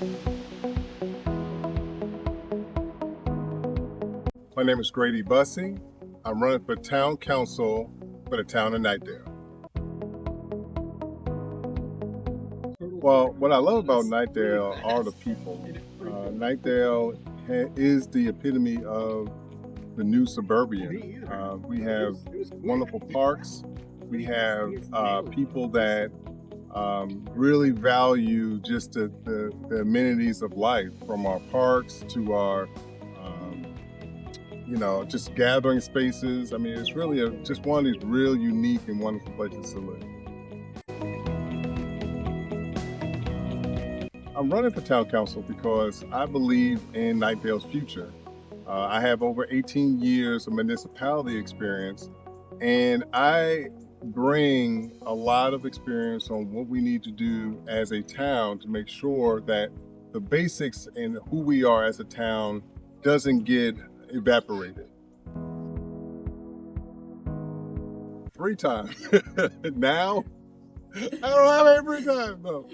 My name is Grady Bussey. I'm running for town council for the town of Knightdale. Well, what I love about Knightdale are the people. Knightdale is the epitome of the new suburban. We have wonderful parks. We have people that really value just the amenities of life, from our parks to our just gathering spaces. I mean, it's really just one of these real unique and wonderful places to live. I'm running for town council because I believe in Knightdale's future. I have over 18 years of municipality experience, and I bring a lot of experience on what we need to do as a town to make sure that the basics in who we are as a town doesn't get evaporated. Free time. Now, I don't have any free time, no.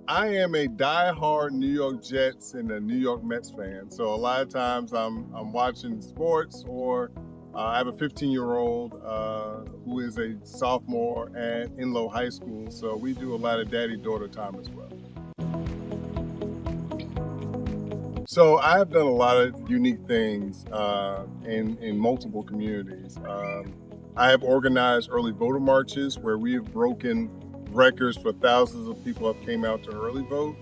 I am a diehard New York Jets and a New York Mets fan. So a lot of times I'm watching sports, or I have a 15-year-old who is a sophomore at Inlow High School. So we do a lot of daddy-daughter time as well. So I've done a lot of unique things in multiple communities. I have organized early voter marches where we have broken records for thousands of people that came out to early vote,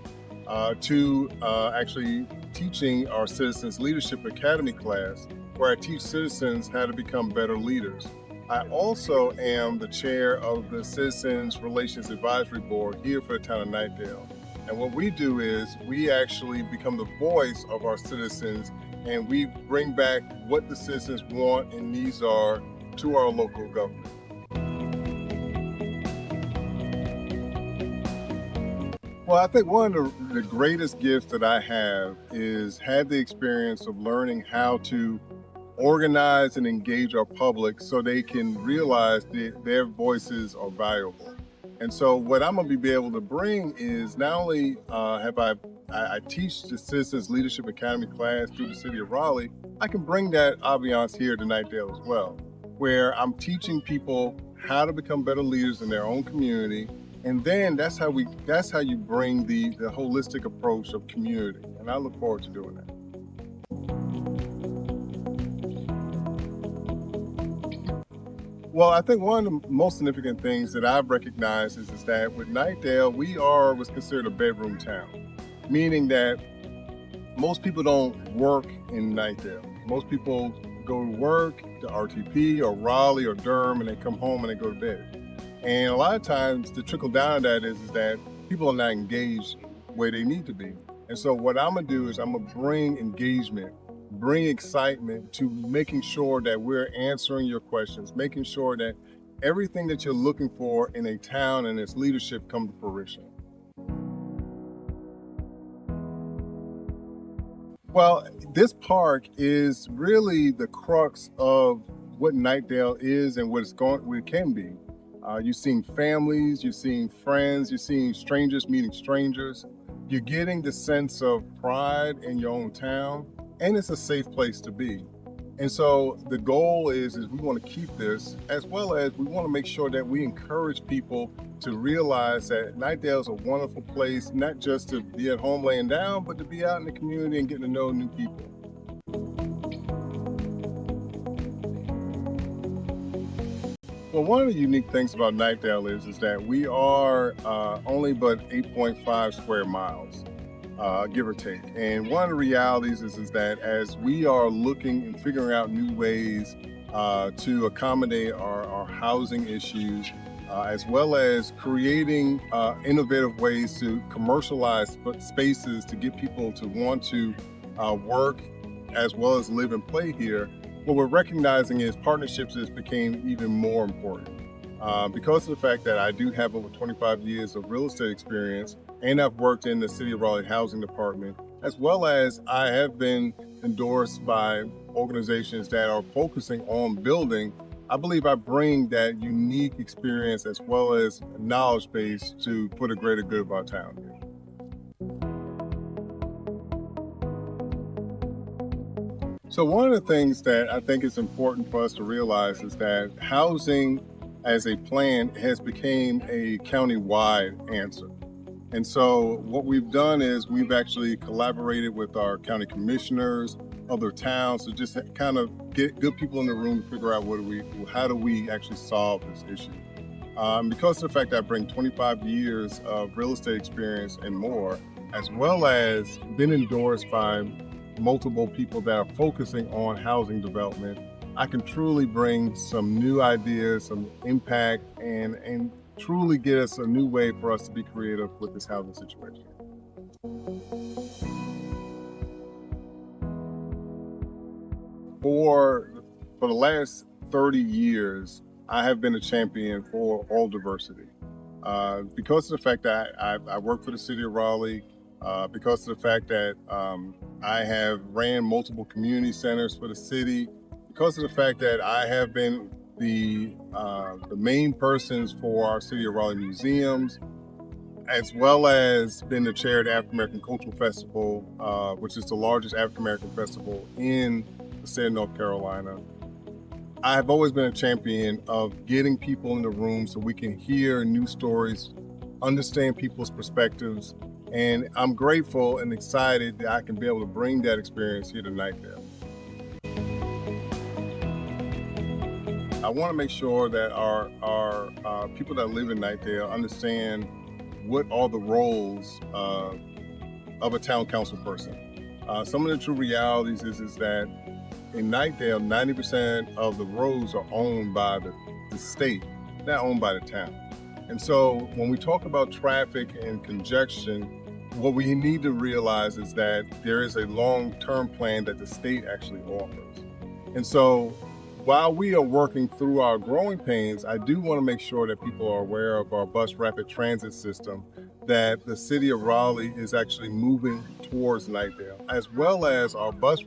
to actually teaching our Citizens Leadership Academy class, where I teach citizens how to become better leaders. I also am the chair of the Citizens Relations Advisory Board here for the town of Knightdale. And what we do is we actually become the voice of our citizens, and we bring back what the citizens want and needs are to our local government. Well, I think one of the greatest gifts that I have is had the experience of learning how to organize and engage our public so they can realize that their voices are valuable. And so what I'm gonna be able to bring is not only I teach the Citizens Leadership Academy class through the city of Raleigh, I can bring that ambiance here to Knightdale as well, where I'm teaching people how to become better leaders in their own community. And then that's how you bring the holistic approach of community. And I look forward to doing that. Well, I think one of the most significant things that I've recognized is that with Knightdale, we are what's considered a bedroom town, meaning that most people don't work in Knightdale. Most people go to work to RTP or Raleigh or Durham, and they come home and they go to bed. And a lot of times the trickle down of that is that people are not engaged where they need to be. And so what I'm gonna do is I'm gonna bring engagement, bring excitement to making sure that we're answering your questions, making sure that everything that you're looking for in a town and its leadership come to fruition. Well, this park is really the crux of what Knightdale is and what it can be. You're seeing families, you're seeing friends, you're seeing strangers meeting strangers. You're getting the sense of pride in your own town, and it's a safe place to be. And so the goal is we want to keep this, as well as we want to make sure that we encourage people to realize that Knightdale is a wonderful place, not just to be at home laying down, but to be out in the community and getting to know new people. Well, one of the unique things about Knightdale is that we are only but 8.5 square miles, give or take. And one of the realities is that as we are looking and figuring out new ways to accommodate our housing issues, as well as creating innovative ways to commercialize spaces to get people to want to work as well as live and play here, what we're recognizing is partnerships has became even more important. Because of the fact that I do have over 25 years of real estate experience, and I've worked in the City of Raleigh Housing Department, as well as I have been endorsed by organizations that are focusing on building, I believe I bring that unique experience as well as knowledge base to put a greater good of our town here. So one of the things that I think is important for us to realize is that housing as a plan has become a county-wide answer. And so what we've done is we've actually collaborated with our county commissioners, other towns, to just kind of get good people in the room to figure out how do we actually solve this issue. Because of the fact that I bring 25 years of real estate experience and more, as well as been endorsed by multiple people that are focusing on housing development, I can truly bring some new ideas, some impact, and truly get us a new way for us to be creative with this housing situation. For for the last 30 years, I have been a champion for all diversity. Because of the fact that I work for the city of Raleigh, because of the fact that I have ran multiple community centers for the city, because of the fact that I have been the main persons for our City of Raleigh museums, as well as been the chair of the African American Cultural Festival, which is the largest African American festival in the state of North Carolina. I've always been a champion of getting people in the room so we can hear new stories, understand people's perspectives, and I'm grateful and excited that I can be able to bring that experience here to Knightdale. I want to make sure that our people that live in Knightdale understand what are the roles of a town council person. Some of the true realities is that in Knightdale, 90% of the roads are owned by the state, not owned by the town. And so when we talk about traffic and congestion, what we need to realize is that there is a long-term plan that the state actually offers. And so while we are working through our growing pains, I do want to make sure that people are aware of our bus rapid transit system, that the city of Raleigh is actually moving towards Knightdale, as well as our bus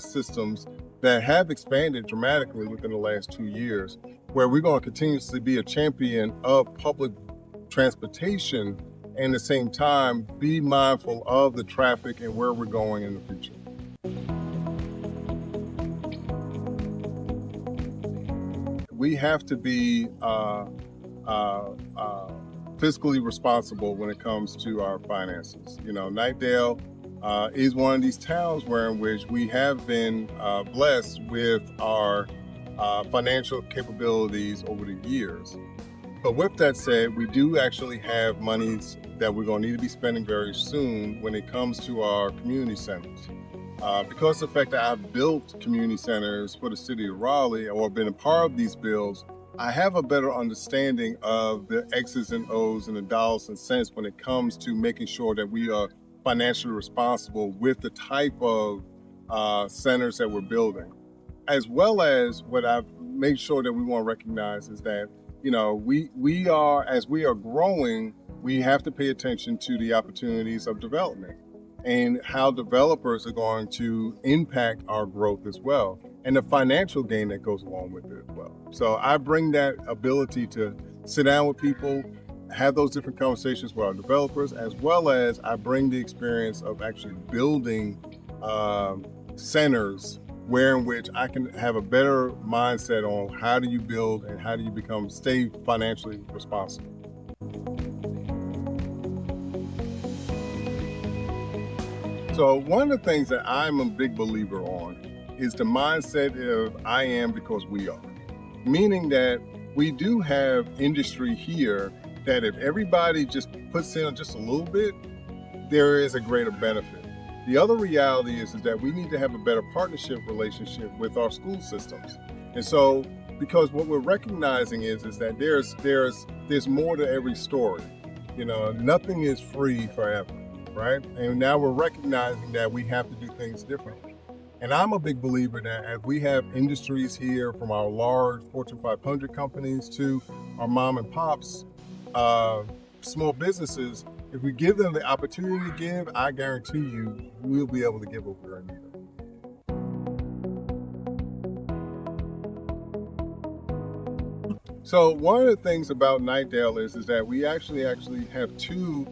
systems that have expanded dramatically within the last 2 years, where we're going to continuously be a champion of public transportation and at the same time be mindful of the traffic and where we're going in the future. We have to be fiscally responsible when it comes to our finances. You know, Knightdale is one of these towns in which we have been blessed with our financial capabilities over the years. But with that said, we do actually have monies that we're going to need to be spending very soon when it comes to our community centers. Because of the fact that I've built community centers for the city of Raleigh or been a part of these builds, I have a better understanding of the X's and O's and the dollars and cents when it comes to making sure that we are financially responsible with the type of centers that we're building. As well as what I've made sure that we want to recognize is that, you know, as we are growing, we have to pay attention to the opportunities of development and how developers are going to impact our growth as well, and the financial gain that goes along with it as well. So I bring that ability to sit down with people, have those different conversations with our developers, as well as I bring the experience of actually building centers in which I can have a better mindset on how do you build and how do you stay financially responsible. So one of the things that I'm a big believer on is the mindset of I am because we are. Meaning that we do have industry here that if everybody just puts in just a little bit, there is a greater benefit. The other reality is that we need to have a better partnership relationship with our school systems. And so, because what we're recognizing is that there's more to every story. You know, nothing is free forever, right? And now we're recognizing that we have to do things differently. And I'm a big believer that as we have industries here, from our large Fortune 500 companies to our mom and pops, small businesses, if we give them the opportunity to give, I guarantee you we'll be able to give what we're in need of. So one of the things about Knightdale is that we actually have two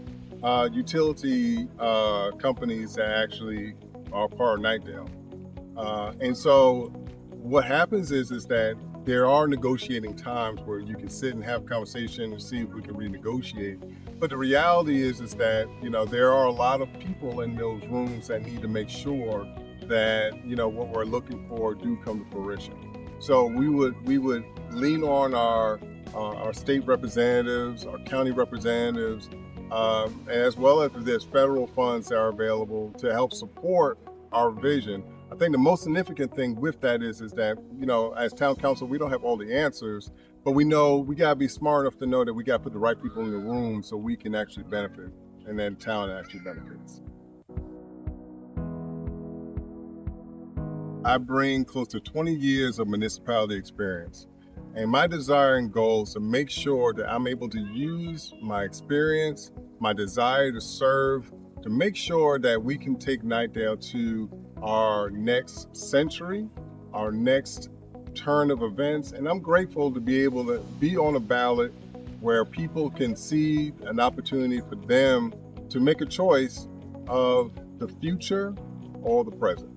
utility companies that actually are part of Knightdale. And so what happens is that there are negotiating times where you can sit and have a conversation and see if we can renegotiate. But the reality is that, there are a lot of people in those rooms that need to make sure that, what we're looking for do come to fruition. So we would lean on our state representatives, our county representatives, as well as there's federal funds that are available to help support our vision. I think the most significant thing with that is that, as town council, we don't have all the answers, but we know we gotta be smart enough to know that we gotta put the right people in the room so we can actually benefit, and then town actually benefits. I bring close to 20 years of municipality experience. And my desire and goal is to make sure that I'm able to use my experience, my desire to serve, to make sure that we can take Knightdale to our next century, our next turn of events. And I'm grateful to be able to be on a ballot where people can see an opportunity for them to make a choice of the future or the present.